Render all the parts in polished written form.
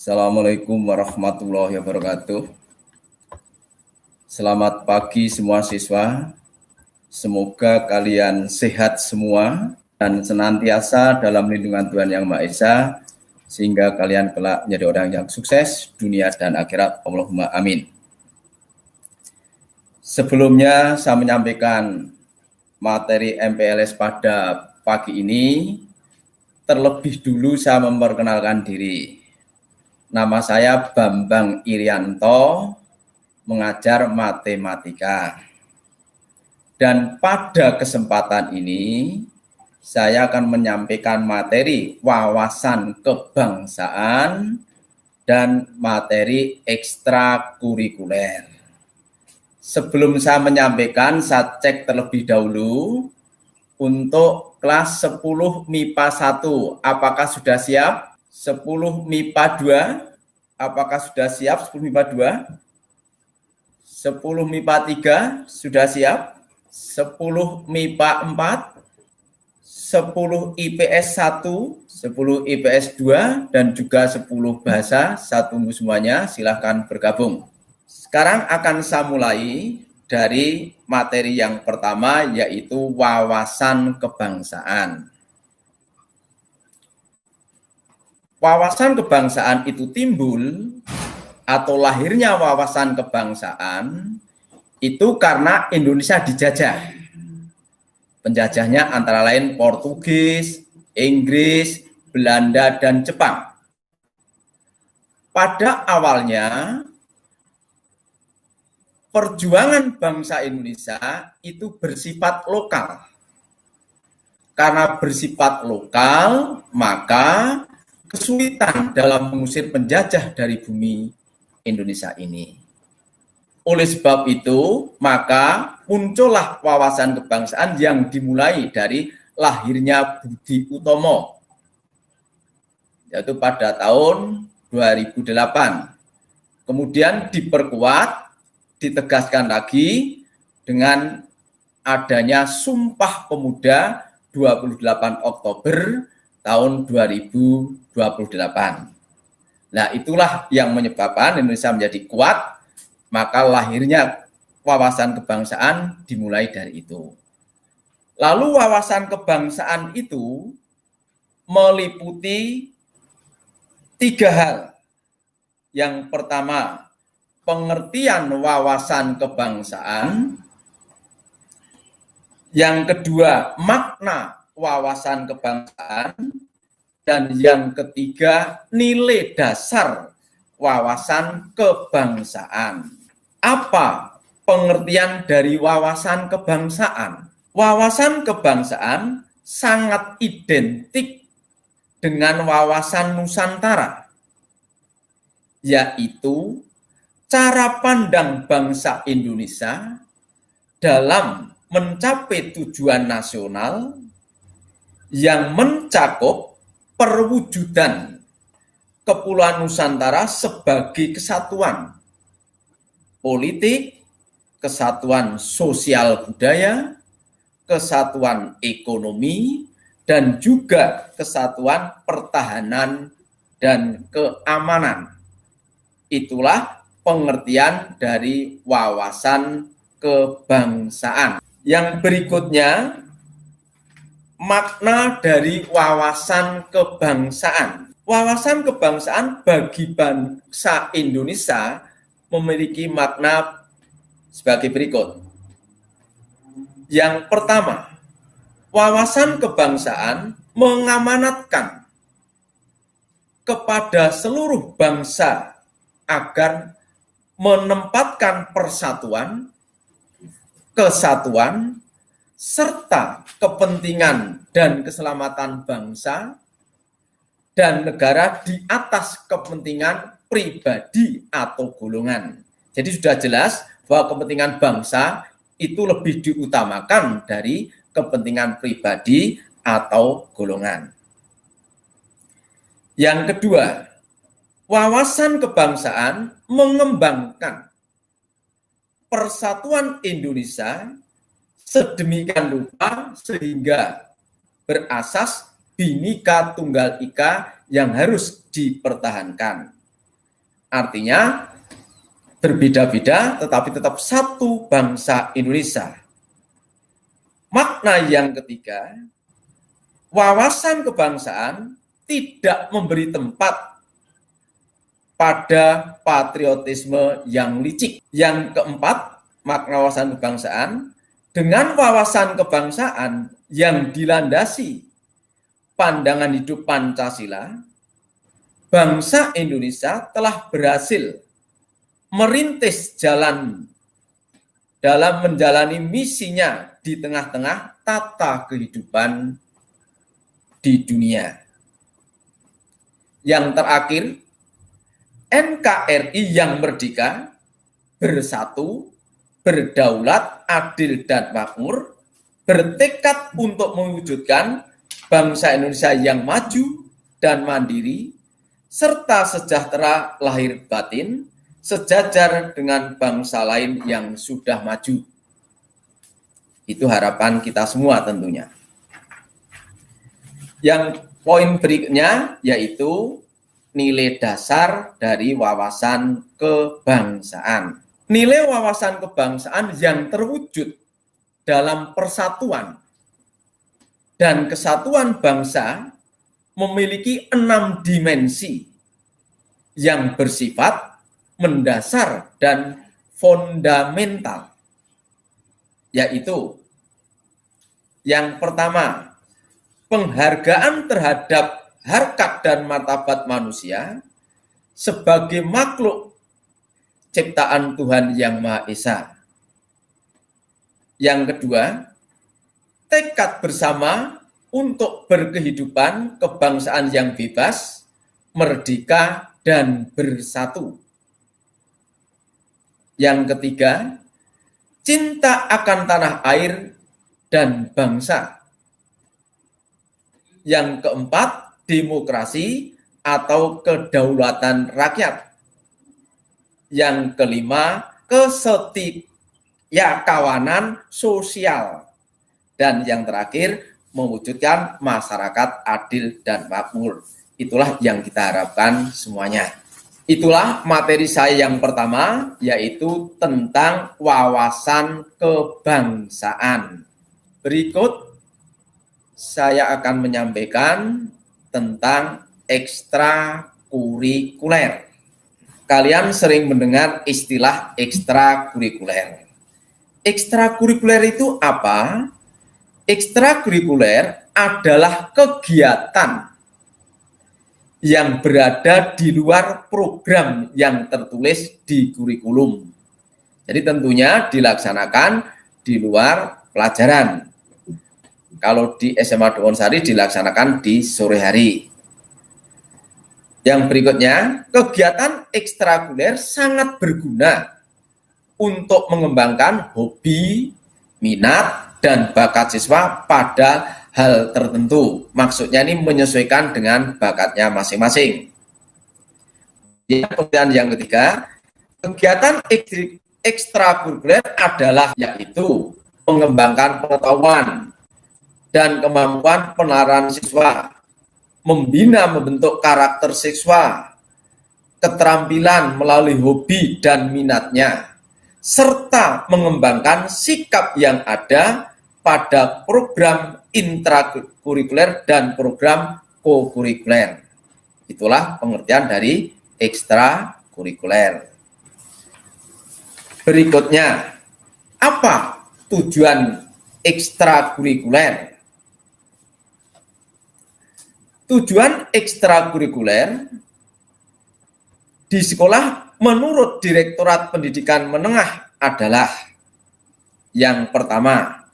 Assalamualaikum warahmatullahi wabarakatuh. Selamat pagi semua siswa. Semoga kalian sehat semua dan senantiasa dalam lindungan Tuhan Yang Maha Esa, sehingga kalian kelak menjadi orang yang sukses dunia dan akhirat. Allahumma amin. Sebelumnya saya menyampaikan materi MPLS pada pagi ini. Terlebih dulu saya memperkenalkan diri. Nama saya Bambang Irianto, mengajar matematika. Dan pada kesempatan ini, saya akan menyampaikan materi wawasan kebangsaan dan materi ekstrakurikuler. Sebelum saya menyampaikan, saya cek terlebih dahulu untuk kelas 10 MIPA 1, apakah sudah siap? 10 MIPA 2, apakah sudah siap 10 MIPA 2? 10 MIPA 3 sudah siap? 10 MIPA 4, 10 IPS 1, 10 IPS 2, dan juga 10 bahasa. Saya tunggu semuanya, silahkan bergabung. Sekarang akan saya mulai dari materi yang pertama, yaitu wawasan kebangsaan. Wawasan kebangsaan itu timbul atau lahirnya wawasan kebangsaan itu karena Indonesia dijajah. Penjajahnya antara lain Portugis, Inggris, Belanda, dan Jepang. Pada awalnya, perjuangan bangsa Indonesia itu bersifat lokal. Karena bersifat lokal, maka kesulitan dalam mengusir penjajah dari bumi Indonesia ini. Oleh sebab itu, maka muncullah wawasan kebangsaan yang dimulai dari lahirnya Budi Utomo, yaitu pada tahun 2008. Kemudian diperkuat, ditegaskan lagi dengan adanya Sumpah Pemuda 28 Oktober tahun 2028. Nah, itulah yang menyebabkan Indonesia menjadi kuat, maka lahirnya wawasan kebangsaan dimulai dari itu. Lalu wawasan kebangsaan itu meliputi 3 hal. Yang pertama, pengertian wawasan kebangsaan. Yang kedua, makna wawasan kebangsaan. Dan yang ketiga, nilai dasar wawasan kebangsaan. Apa pengertian dari wawasan kebangsaan? Wawasan kebangsaan sangat identik dengan wawasan Nusantara, yaitu cara pandang bangsa Indonesia dalam mencapai tujuan nasional yang mencakup perwujudan Kepulauan Nusantara sebagai kesatuan politik, kesatuan sosial budaya, kesatuan ekonomi, dan juga kesatuan pertahanan dan keamanan. Itulah pengertian dari wawasan kebangsaan. Yang berikutnya, makna dari wawasan kebangsaan. Wawasan kebangsaan bagi bangsa Indonesia memiliki makna sebagai berikut. Yang pertama, wawasan kebangsaan mengamanatkan kepada seluruh bangsa agar menempatkan persatuan, kesatuan, serta kepentingan dan keselamatan bangsa dan negara di atas kepentingan pribadi atau golongan. Jadi sudah jelas bahwa kepentingan bangsa itu lebih diutamakan dari kepentingan pribadi atau golongan. Yang kedua, wawasan kebangsaan mengembangkan persatuan Indonesia sedemikian rupa sehingga berasas Bhinneka Tunggal Ika yang harus dipertahankan. Artinya berbeda-beda tetapi tetap satu bangsa Indonesia. Makna yang ketiga, wawasan kebangsaan tidak memberi tempat pada patriotisme yang licik. Yang keempat, makna wawasan kebangsaan, dengan wawasan kebangsaan yang dilandasi pandangan hidup Pancasila, bangsa Indonesia telah berhasil merintis jalan dalam menjalani misinya di tengah-tengah tata kehidupan di dunia. Yang terakhir, NKRI yang merdeka, bersatu, berdaulat, adil, dan makmur, bertekad untuk mewujudkan bangsa Indonesia yang maju dan mandiri, serta sejahtera lahir batin, sejajar dengan bangsa lain yang sudah maju. Itu harapan kita semua tentunya. Yang poin berikutnya yaitu nilai dasar dari wawasan kebangsaan. Nilai wawasan kebangsaan yang terwujud dalam persatuan dan kesatuan bangsa memiliki 6 dimensi yang bersifat mendasar dan fundamental, yaitu yang pertama, penghargaan terhadap harkat dan martabat manusia sebagai makhluk ciptaan Tuhan Yang Maha Esa. Yang kedua, tekad bersama untuk berkehidupan kebangsaan yang bebas, merdeka, dan bersatu. Yang ketiga, cinta akan tanah air dan bangsa. Yang keempat, demokrasi atau kedaulatan rakyat. Yang kelima, kesetiakawanan sosial. Dan yang terakhir, mewujudkan masyarakat adil dan makmur. Itulah yang kita harapkan semuanya. Itulah materi saya yang pertama, yaitu tentang wawasan kebangsaan. Berikut saya akan menyampaikan tentang ekstrakurikuler. Kalian sering mendengar istilah ekstrakurikuler. Ekstrakurikuler itu apa? Ekstrakurikuler adalah kegiatan yang berada di luar program yang tertulis di kurikulum. Jadi tentunya dilaksanakan di luar pelajaran. Kalau di SMA Dowonsari dilaksanakan di sore hari. Yang berikutnya, kegiatan ekstrakurikuler sangat berguna untuk mengembangkan hobi, minat, dan bakat siswa pada hal tertentu. Maksudnya ini menyesuaikan dengan bakatnya masing-masing. Kemudian yang ketiga, kegiatan ekstrakurikuler adalah yaitu mengembangkan pengetahuan dan kemampuan penalaran siswa, membina membentuk karakter siswa, keterampilan melalui hobi dan minatnya, serta mengembangkan sikap yang ada pada program intrakurikuler dan program kokurikuler. Itulah pengertian dari ekstrakurikuler. Berikutnya, apa tujuan ekstrakurikuler? Tujuan ekstrakurikuler di sekolah menurut Direktorat Pendidikan Menengah adalah yang pertama,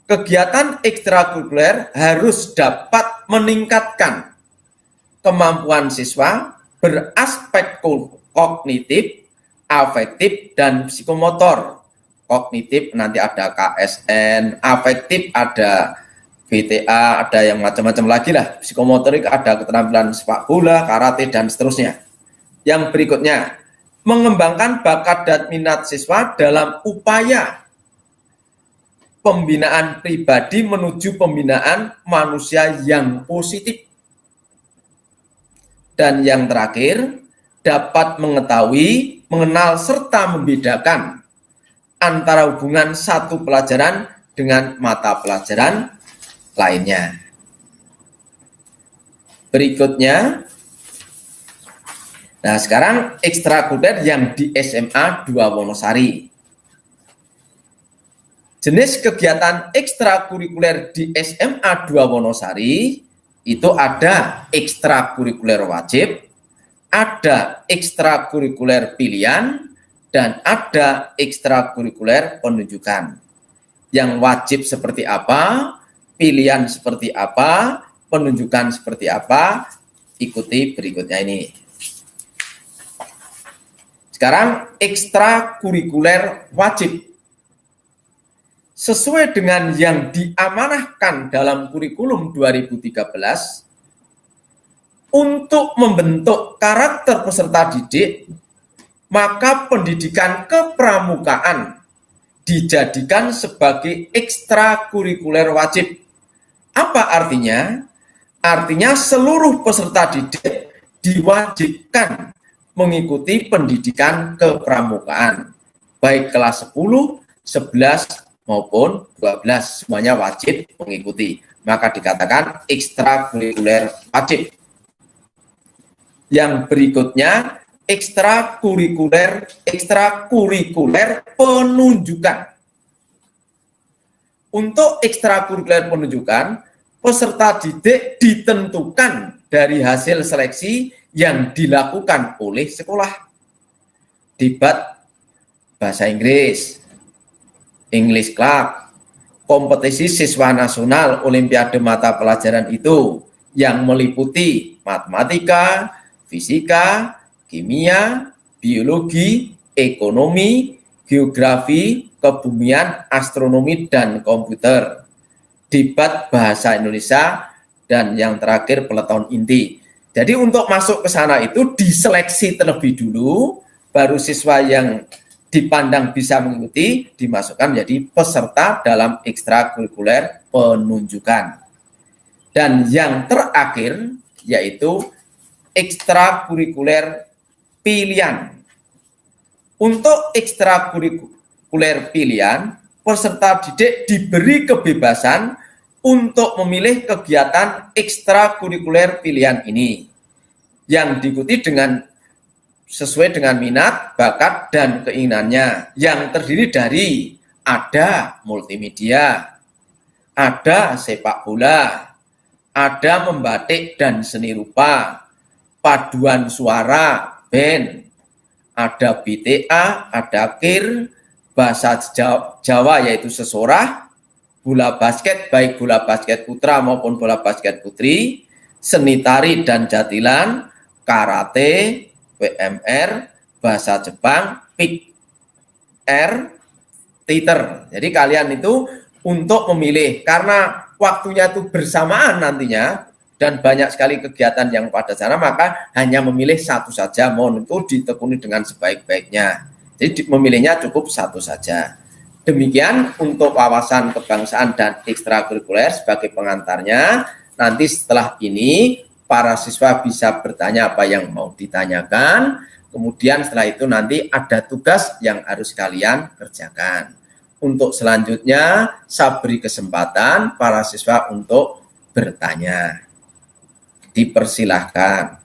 kegiatan ekstrakurikuler harus dapat meningkatkan kemampuan siswa beraspek kognitif, afektif, dan psikomotor. Kognitif nanti ada KSN, afektif ada BTA, ada yang macam-macam lagi lah. Psikomotorik ada keterampilan sepak bola, karate, dan seterusnya. Yang berikutnya, mengembangkan bakat dan minat siswa dalam upaya pembinaan pribadi menuju pembinaan manusia yang positif. Dan yang terakhir, dapat mengetahui, mengenal, serta membedakan antara hubungan satu pelajaran dengan mata pelajaran lainnya. Berikutnya, nah sekarang ekstrakurikuler yang di SMA 2 Wonosari. Jenis kegiatan ekstrakurikuler di SMA 2 Wonosari itu ada ekstrakurikuler wajib, ada ekstrakurikuler pilihan, dan ada ekstrakurikuler penunjukan. Yang wajib seperti apa, pilihan seperti apa, penunjukan seperti apa, ikuti berikutnya ini. Sekarang ekstrakurikuler wajib. Sesuai dengan yang diamanahkan dalam kurikulum 2013, untuk membentuk karakter peserta didik, maka pendidikan kepramukaan dijadikan sebagai ekstrakurikuler wajib. Apa artinya? Artinya seluruh peserta didik diwajibkan mengikuti pendidikan kepramukaan, baik kelas 10, 11, maupun 12, semuanya wajib mengikuti. Maka dikatakan ekstrakurikuler wajib. Yang berikutnya, ekstrakurikuler penunjukan. Untuk ekstrakurikuler penunjukan, peserta didik ditentukan dari hasil seleksi yang dilakukan oleh sekolah. Debat bahasa Inggris, English Club, kompetisi siswa nasional, olimpiade mata pelajaran itu yang meliputi matematika, fisika, kimia, biologi, ekonomi, geografi, kebumian, astronomi, dan komputer. Debat bahasa Indonesia, dan yang terakhir peleton inti. Jadi untuk masuk ke sana itu diseleksi terlebih dulu, baru siswa yang dipandang bisa mengikuti dimasukkan menjadi peserta dalam ekstrakurikuler penunjukan. Dan yang terakhir yaitu ekstrakurikuler pilihan. Untuk ekstrakurikuler pilihan, peserta didik diberi kebebasan untuk memilih kegiatan ekstrakurikuler pilihan ini yang diikuti sesuai dengan minat, bakat, dan keinginannya, yang terdiri dari ada multimedia, ada sepak bola, ada membatik dan seni rupa, paduan suara, band, ada BTA, ada kir, bahasa Jawa yaitu sesorah, bola basket, baik bola basket putra maupun bola basket putri, seni tari dan jatilan, karate, WMR, bahasa Jepang, PR, teater. Jadi kalian itu untuk memilih, karena waktunya itu bersamaan nantinya, dan banyak sekali kegiatan yang pada sana, maka hanya memilih satu saja, mohon itu ditekuni dengan sebaik-baiknya. Jadi memilihnya cukup satu saja. Demikian untuk wawasan kebangsaan dan ekstrakurikuler sebagai pengantarnya. Nanti setelah ini para siswa bisa bertanya apa yang mau ditanyakan. Kemudian setelah itu nanti ada tugas yang harus kalian kerjakan. Untuk selanjutnya saya beri kesempatan para siswa untuk bertanya. Dipersilahkan.